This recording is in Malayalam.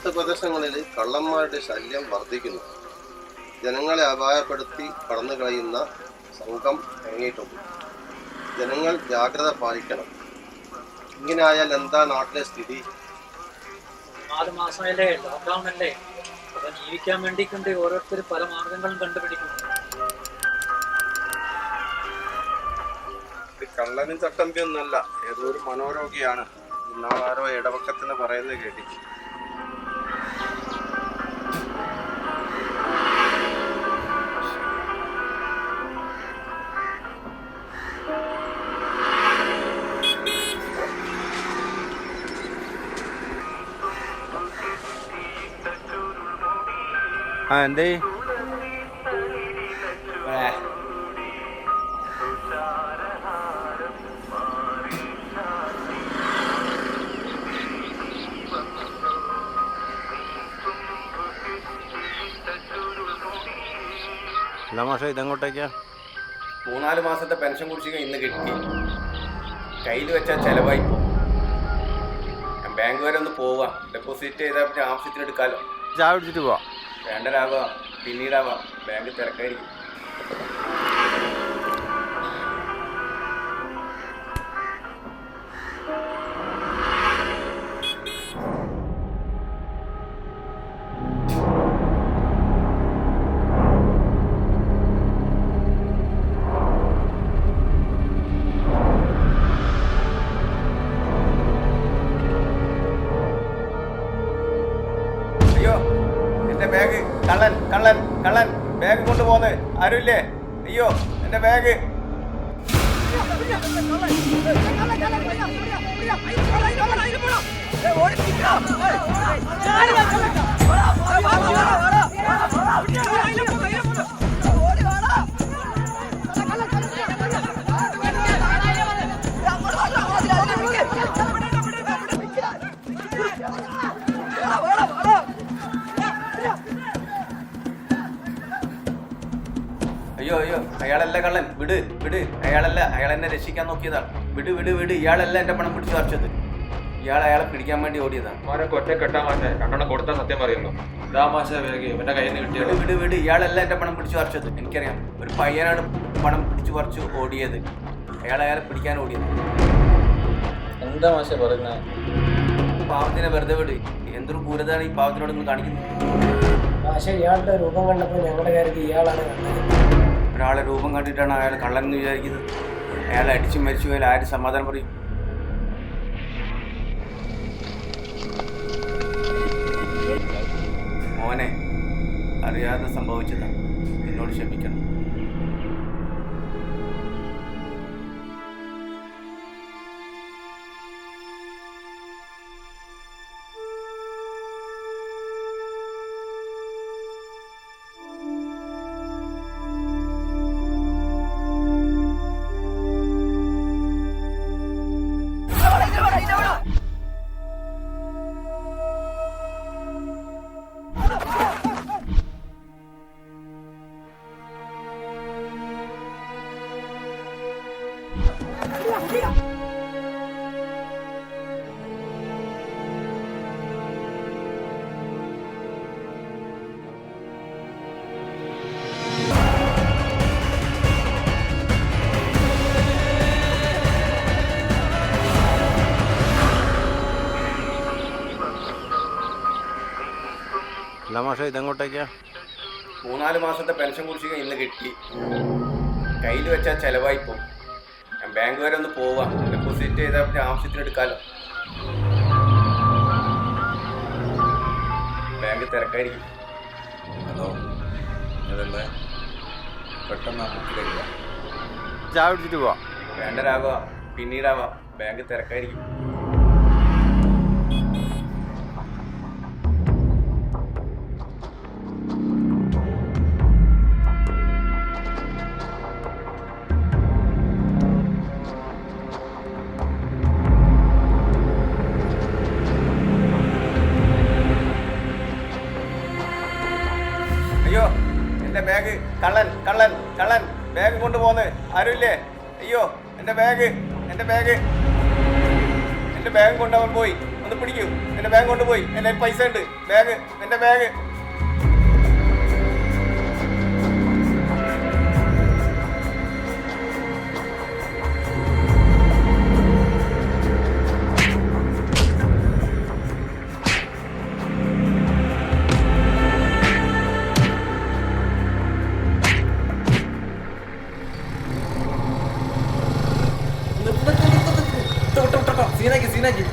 നാട്ടുപ്രദേശങ്ങളിൽ കള്ളന്മാരുടെ ശല്യം വർദ്ധിക്കുന്നു. ജനങ്ങളെ അപായപ്പെടുത്തി കടന്നു കളയുന്ന സംഘം ഇറങ്ങിയിട്ടുണ്ട്. ജനങ്ങൾ ജാഗ്രത പാലിക്കണം. ഇങ്ങനെ ആയാൽ എന്താ നാട്ടിലെ സ്ഥിതി? 4 മാസമായല്ലേ, ലോക്ക്ഡൗൺ അല്ലേ. അപ്പൊ ജീവിക്കാൻ വേണ്ടിക്കൊണ്ട് ഓരോരുത്തർ പല മാർഗങ്ങളും കണ്ടുപിടിക്കുന്നു. കള്ളനും ചട്ടമ്പിയൊന്നല്ല, ഏതോ ഒരു മനോരോഗിയാണ്. ഇന്നാളാരോ ഇടവക്കത്തിന് പറയുന്നത് കേട്ടി. എന്തേ അല്ല മാഷേ, ഇതെങ്ങോട്ടേക്കാ? 3-4 മാസത്തെ പെൻഷൻ കുടിശ്ശിക ഇന്ന് കിട്ടി. കയ്യിൽ വെച്ചാൽ ചിലവായി പോകും. ഞാൻ ബാങ്ക് വരെ ഒന്ന് പോവാം. ഡെപ്പോസിറ്റ് ചെയ്താൽ പിന്നെ ആവശ്യത്തിന് എടുക്കാമല്ലോ. ചായ പിടിച്ചിട്ട് പോവാം. വേണ്ടരാവാം, പിന്നീടാവാം. ബാങ്ക് തിരക്കായിരിക്കും. ബാഗ് കള്ളൻ കള്ളൻ കള്ളൻ ബാഗ് കൊണ്ടുപോകുന്നത് ആരുമില്ലേ? അയ്യോ, എന്റെ ബാഗ്. അയ്യോ അയ്യോ, അയാളല്ല കള്ളൻ. വിട് വിട്, അയാളല്ല. അയാൾ എന്നെ രക്ഷിക്കാൻ നോക്കിയതാണ്. വിട് വിട് വിട്, ഇയാളല്ല എന്റെ പണം പിടിച്ചു പറിച്ചത്. അയാളെ പിടിക്കാൻ വേണ്ടി ഓടിയതാണ്. വിട് വിട്, ഇയാളല്ല എന്റെ പണം പിടിച്ചു പറിച്ചത്. എനിക്കറിയാം, ഒരു പയ്യനാണ് പണം പിടിച്ചു പറിച്ചു ഓടിയത്. അയാളെ പിടിക്കാൻ ഓടിയത്. എന്താ മാഷ പറയുന്നത്? പാവത്തിനെ വെറുതെ വിട്. എന്തൊരു ക്രൂരതയാണ് ഈ പാവത്തിനോടൊന്ന് കാണിക്കുന്നത്. പക്ഷേ ഇയാളുടെ രൂപം കണ്ടപ്പോൾ ഞങ്ങളുടെ കാര്യത്തിൽ ഇയാളാണ് കണ്ടത്. ഒരാളെ രൂപം കണ്ടിട്ടാണ് അയാൾ കള്ളൻ എന്ന് വിചാരിക്കുന്നത്. അയാളെ അടിച്ചു മരിച്ചു പോയാൽ ആര് സമാധാനം പറയും? മോനെ, അറിയാതെ സംഭവിച്ചതാണ്. എന്നോട് ക്ഷമിക്കണം. അല്ല മാഷേ, ഇതെങ്ങോട്ടേക്കാ? 3-4 മാസത്തെ പെൻഷൻ കുടിശ്ശിക ഇന്ന് കിട്ടി. കയ്യിൽ വെച്ചാൽ ചിലവായി പോകും. ഞാൻ ബാങ്ക് വരെ ഒന്ന് പോവാം. ഡെപ്പോസിറ്റ് ചെയ്താൽ പിന്നെ ആവശ്യത്തിന് എടുക്കാമല്ലോ. ബാങ്ക് തിരക്കായിരിക്കും. ഹലോ, അതല്ലേ? പെട്ടെന്ന് ബുക്കിലേക്ക് ചായ പിടിച്ചിട്ട് പോവാം. വേണ്ടരാവാം, പിന്നീടാവാം. ബാങ്ക് തിരക്കായിരിക്കും. അയ്യോ, എന്റെ ബാഗ് കള്ളൻ കള്ളൻ കള്ളൻ ബാഗ് കൊണ്ടുപോകുന്നത് ആരുമില്ലേ? അയ്യോ, എന്റെ ബാഗ് എന്റെ ബാഗ് കൊണ്ടവൻ പോയി. ഒന്ന് പിടിക്കൂ. എൻ്റെ ബാഗ് കൊണ്ടുപോയി. എൻ്റെ പൈസ ഉണ്ട്. ബാഗ്, എൻ്റെ ബാഗ്. സീനാക്കി.